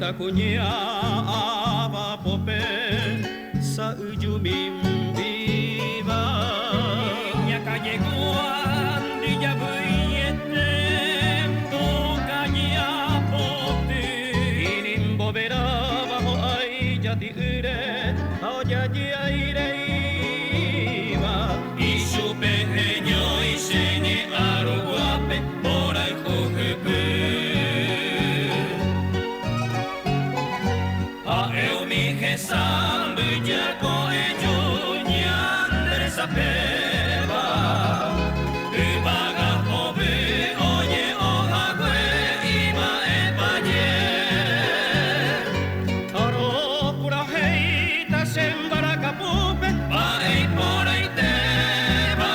takutnya apa pope saujumin viva nya calleguan di jabuyete tokanya pote inin bobera bajo ai jati ire au jadi aire iba y su pequeño y sene aruguape por el jujepe Sambu jako ejo nyandere sapeva Ubaga hobu oye ohagwe ima epaje Taro pura heita sembara kapupe Paei porai teba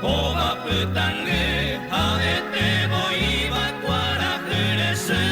Kova putangu haete mo iwa kwara hurese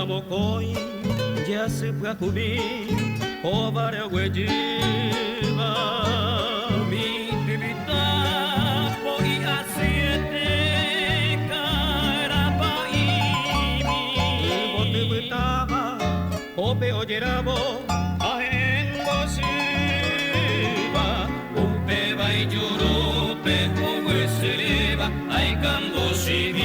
Mokoi ya se fue a cubrir o varia huelliva mi pibita poi a siete carapa y mi bote butaba ope oyerabo a engo siva upe vai jurupe o hueseriva ai cambo sivi